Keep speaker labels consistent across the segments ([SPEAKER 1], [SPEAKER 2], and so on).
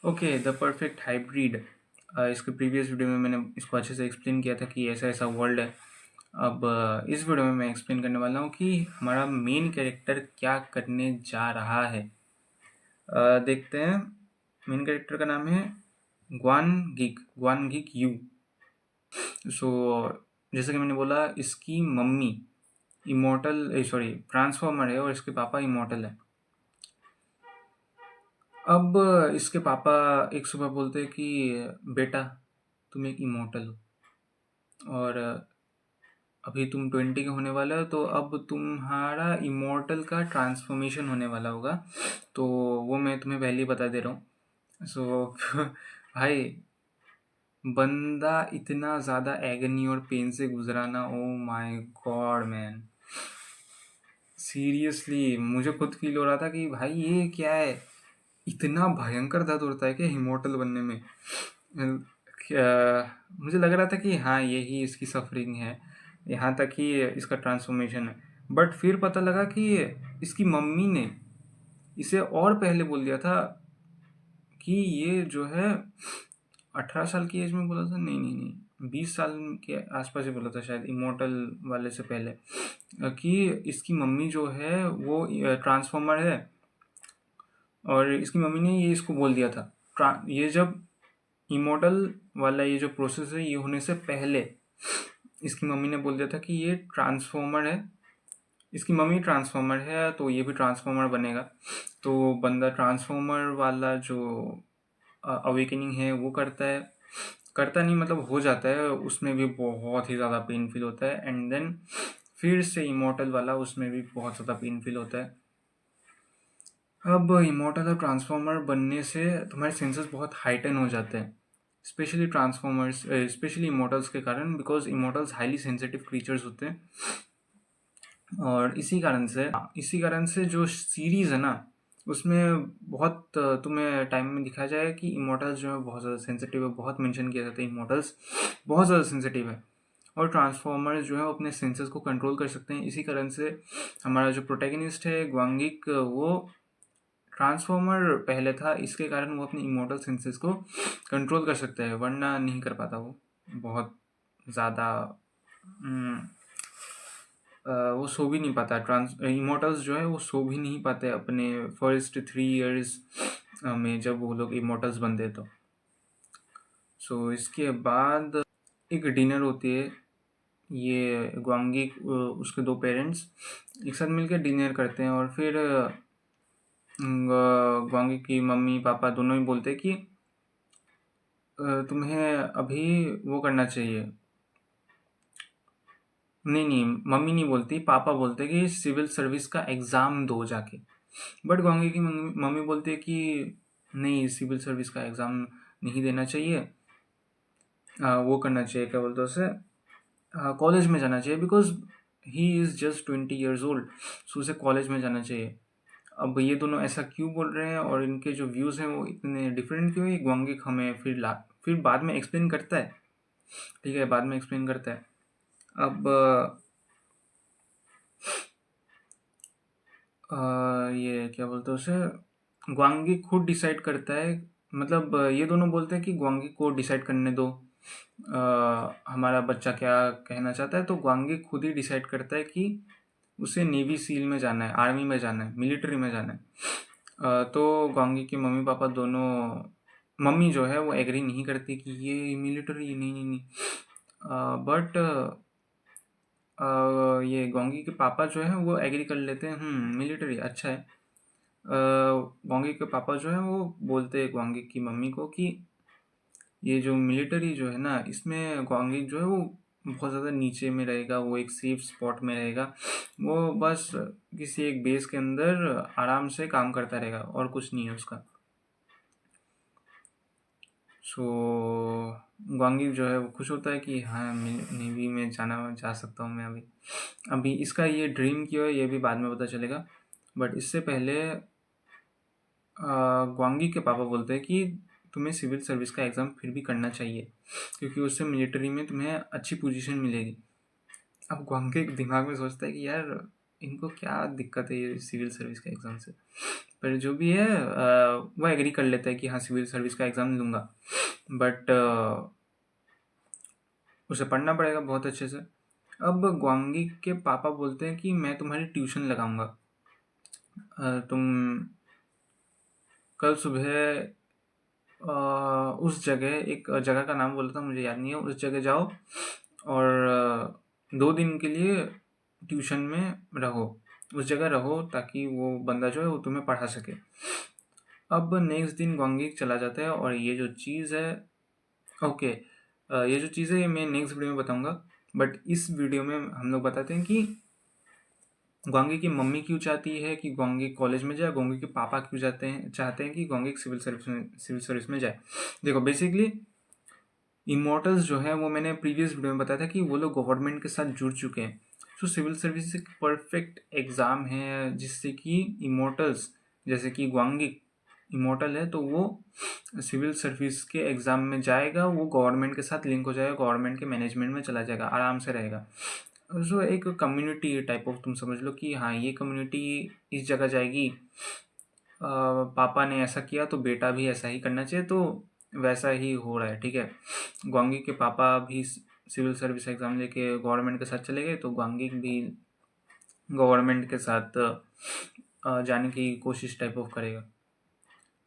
[SPEAKER 1] Okay, the perfect hybrid. इसके previous video में मैंने इसको अच्छे से एक्सप्लेन किया था कि ऐसा ऐसा वर्ल्ड है। अब इस वीडियो में मैं एक्सप्लेन करने वाला हूँ कि हमारा मेन कैरेक्टर क्या करने जा रहा है। देखते हैं। मेन कैरेक्टर का नाम है ग्वान गिक यू। सो जैसे कि मैंने बोला, इसकी मम्मी इमोर्टल सॉरी ट्रांसफॉर्मर है और इसके पापा इमोर्टल है। अब इसके पापा एक सुबह बोलते हैं कि बेटा, तुम एक इमोर्टल हो और अभी तुम 20 के होने वाले हो, तो अब तुम्हारा इमोर्टल का ट्रांसफॉर्मेशन होने वाला होगा। तो वो मैं तुम्हें पहले ही बता दे रहा हूँ। सो भाई, बंदा इतना ज़्यादा एगनी और पेन से गुजरा ना, oh my God man, seriously मुझे खुद फील हो रहा था कि भाई ये क्या है, इतना भयंकर दर्द होता है कि इमोर्टल बनने में। मुझे लग रहा था कि हाँ, यही इसकी सफरिंग है, यहाँ तक ही इसका ट्रांसफॉर्मेशन है। बट फिर पता लगा कि इसकी मम्मी ने इसे और पहले बोल दिया था कि ये जो है 18 साल की एज में बोला था, नहीं नहीं नहीं, 20 साल के आसपास ही बोला था शायद, इमोर्टल वाले से पहले, कि इसकी मम्मी जो है वो ट्रांसफॉर्मर है। और इसकी मम्मी ने ये इसको बोल दिया था, ये जब इमोर्टल वाला ये जो प्रोसेस है, ये होने से पहले इसकी मम्मी ने बोल दिया था कि ये ट्रांसफॉर्मर है, इसकी मम्मी ट्रांसफॉर्मर है तो ये भी ट्रांसफॉर्मर बनेगा। तो बंदा ट्रांसफॉर्मर वाला जो अवेकनिंग है वो करता है, करता नहीं मतलब हो जाता है, उसमें भी बहुत ही ज़्यादा पेन फील होता है। एंड देन फिर से इमोर्टल वाला, उसमें भी बहुत ज़्यादा पेन फील होता है। अब इमोर्टल और ट्रांसफॉर्मर बनने से तुम्हारे सेंसेस बहुत हाइटन हो जाते हैं, स्पेशली ट्रांसफॉर्मर्स, स्पेशली इमोर्टल्स के कारण, because immortals highly sensitive creatures होते हैं। और इसी कारण से जो सीरीज़ है ना, उसमें बहुत तुम्हें टाइम में दिखाया जाए कि इमोर्टल्स जो है बहुत ज़्यादा सेंसिटिव है, बहुत मेंशन किया जाता है इमोर्टल्स बहुत ज़्यादा सेंसिटिव है। और ट्रांसफॉर्मर्स जो है वो अपने सेंसेस को कंट्रोल कर सकते हैं। इसी कारण से हमारा जो प्रोटैगनिस्ट है ग्वांगिक, वो ट्रांसफॉर्मर पहले था, इसके कारण वो अपने इमोर्टल सेंसेस को कंट्रोल कर सकता है, वरना नहीं कर पाता वो। बहुत ज़्यादा वो सो भी नहीं पाता। इमोर्टल्स जो है वो सो भी नहीं पाते अपने फर्स्ट 3 इयर्स में, जब वो लोग इमोर्टल्स बनते तो। सो इसके बाद एक डिनर होती है। ये ग्वांगी, उसके 2 पेरेंट्स एक साथ मिलकर डिनर करते हैं और फिर ग्वांगी की मम्मी पापा दोनों ही बोलते हैं कि तुम्हें अभी वो करना चाहिए। नहीं नहीं, मम्मी नहीं बोलती, पापा बोलते कि सिविल सर्विस का एग्ज़ाम दो जाके। बट ग्वांगी की मम्मी बोलती है कि नहीं, सिविल सर्विस का एग्ज़ाम नहीं देना चाहिए, वो करना चाहिए, क्या बोलते हैं उसे, कॉलेज में जाना चाहिए, because he is just 20 years old. So उसे कॉलेज में जाना चाहिए। अब ये दोनों ऐसा क्यों बोल रहे हैं और इनके जो व्यूज़ हैं वो इतने डिफरेंट क्यों है, ग्वांगी हमें फिर बाद में एक्सप्लेन करता है। ठीक है, बाद में एक्सप्लेन करता है। अब ये क्या बोलते हैं उसे, ग्वांगी खुद डिसाइड करता है। मतलब ये दोनों बोलते हैं कि ग्वांगी को डिसाइड करने दो, हमारा बच्चा क्या कहना चाहता है। तो ग्वांगी खुद ही डिसाइड करता है कि उसे नेवी सील में जाना है, आर्मी में जाना है, मिलिट्री में जाना है। तो ग्वांगी की मम्मी पापा दोनों, मम्मी जो है वो एग्री नहीं करती कि ये मिलिट्री, नहीं नहीं नहीं। बट ये गोंगी के पापा जो है वो एग्री कर लेते हैं, मिलिट्री अच्छा है। गोंगी के पापा जो है वो बोलते हैं गोंगी की मम्मी को कि ये जो मिलिट्री जो है ना, इसमें गोंगी जो है वो बहुत ज़्यादा नीचे में रहेगा, वो एक सेफ स्पॉट में रहेगा, वो बस किसी एक बेस के अंदर आराम से काम करता रहेगा और कुछ नहीं है उसका। सो ग्वांगी जो है वो खुश होता है कि हाँ, नेवी में जा सकता हूँ मैं अभी। अभी इसका ये ड्रीम क्यों है ये भी बाद में पता चलेगा। बट इससे पहले ग्वांगी के पापा बोलते हैं कि तुम्हें सिविल सर्विस का एग्ज़ाम फिर भी करना चाहिए, क्योंकि उससे मिलिट्री में तुम्हें अच्छी पोजीशन मिलेगी। अब ग्वांगी के दिमाग में सोचता है कि यार, इनको क्या दिक्कत है ये सिविल सर्विस का एग्ज़ाम से। पर जो भी है वो एग्री कर लेता है कि हाँ सिविल सर्विस का एग्ज़ाम लूँगा, बट उसे पढ़ना पड़ेगा बहुत अच्छे से। अब ग्वांगी के पापा बोलते हैं कि मैं तुम्हारी ट्यूशन लगाऊंगा, तुम कल सुबह उस जगह, एक जगह का नाम बोला था मुझे याद नहीं है, उस जगह जाओ और 2 दिन के लिए ट्यूशन में रहो, उस जगह रहो ताकि वो बंदा जो है वो तुम्हें पढ़ा सके। अब नेक्स्ट दिन ग्वांगी चला जाता है और ये जो चीज़ है, ओके, ये जो चीज़ है ये मैं नेक्स्ट वीडियो में बताऊंगा, बट इस वीडियो में हम लोग बताते हैं कि ग्वांगी की मम्मी क्यों चाहती है कि ग्वांगी कॉलेज में जाए, ग्वांगी के पापा क्यों चाहते हैं कि ग्वांगी सिविल सर्विस में जाए। देखो बेसिकली इमोर्टल्स जो है वो मैंने प्रीवियस वीडियो में बताया था कि वो लोग गवर्नमेंट के साथ जुड़ चुके हैं। तो सिविल सर्विस एक परफेक्ट एग्ज़ाम है जिससे कि इमोर्टल्स, जैसे कि ग्वांगी इमोर्टल है तो वो सिविल सर्विस के एग्ज़ाम में जाएगा, वो गवर्नमेंट के साथ लिंक हो जाएगा, गवर्नमेंट के मैनेजमेंट में चला जाएगा, आराम से रहेगा। जो एक कम्युनिटी टाइप ऑफ तुम समझ लो कि हाँ ये कम्युनिटी इस जगह जाएगी, पापा ने ऐसा किया तो बेटा भी ऐसा ही करना चाहिए, तो वैसा ही हो रहा है, ठीक है। ग्वांगी के पापा भी सिविल सर्विस एग्ज़ाम लेके गवर्नमेंट के साथ चले गए, तो ग्वांगी भी गवर्नमेंट के साथ जाने की कोशिश टाइप ऑफ करेगा।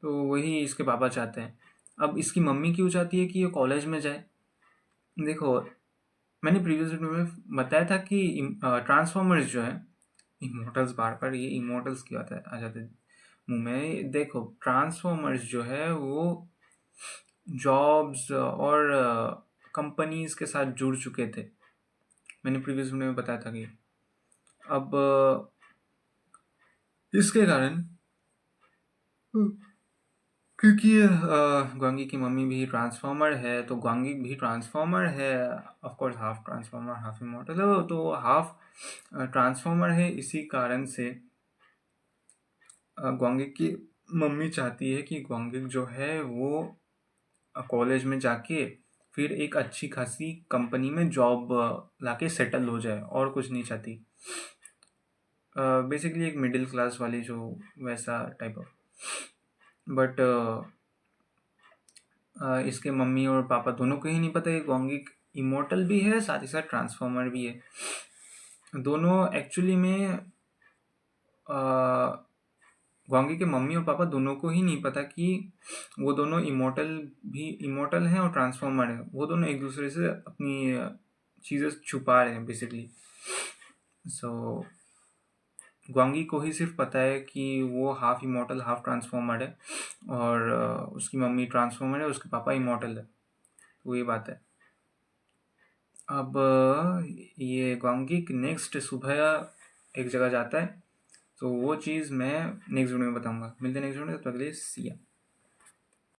[SPEAKER 1] तो वही इसके पापा चाहते हैं। अब इसकी मम्मी क्यों चाहती है कि ये कॉलेज में जाए? देखो मैंने प्रीवियस वीडियो में बताया था कि ट्रांसफॉर्मर्स जो है, इमोर्टल्स बार बार ये इमोर्टल्स की बात है आ जाते हैं मुंह में। देखो ट्रांसफॉर्मर्स जो है वो जॉब्स और कंपनीज के साथ जुड़ चुके थे, मैंने प्रीवियस वीडियो में बताया था कि अब इसके कारण, क्योंकि ग्वांगी की मम्मी भी ट्रांसफॉर्मर है तो ग्वांगी भी ट्रांसफॉर्मर है, of course half transformer half immortal है, तो हाफ ट्रांसफॉर्मर है। इसी कारण से ग्वांगी की मम्मी चाहती है कि ग्वांगी जो है वो कॉलेज में जाके फिर एक अच्छी खासी कंपनी में जॉब लाके सेटल हो जाए, और कुछ नहीं चाहती। बेसिकली एक मिडिल क्लास वाली जो वैसा टाइप ऑफ, बट इसके मम्मी और पापा दोनों को ही नहीं पता कि ग्वांगी इमोर्टल भी है साथ ही साथ ट्रांसफॉर्मर भी है। दोनों एक्चुअली में ग्वांगी के मम्मी और पापा दोनों को ही नहीं पता कि वो दोनों इमोर्टल हैं और ट्रांसफॉर्मर है, वो दोनों एक दूसरे से अपनी चीज़ें छुपा रहे हैं बेसिकली। सो ग्वांगी को ही सिर्फ पता है कि वो हाफ इमोर्टल हाफ ट्रांसफॉर्मर है, और उसकी मम्मी ट्रांसफॉर्मर है, उसके पापा इमोर्टल है, तो ये बात है। अब ये ग्वांगी नेक्स्ट सुबह एक जगह जाता है, तो वो चीज़ मैं नेक्स्ट वीडियो में बताऊंगा। मिलते हैं नेक्स्ट वीडियो में, तब तक के लिए सी या।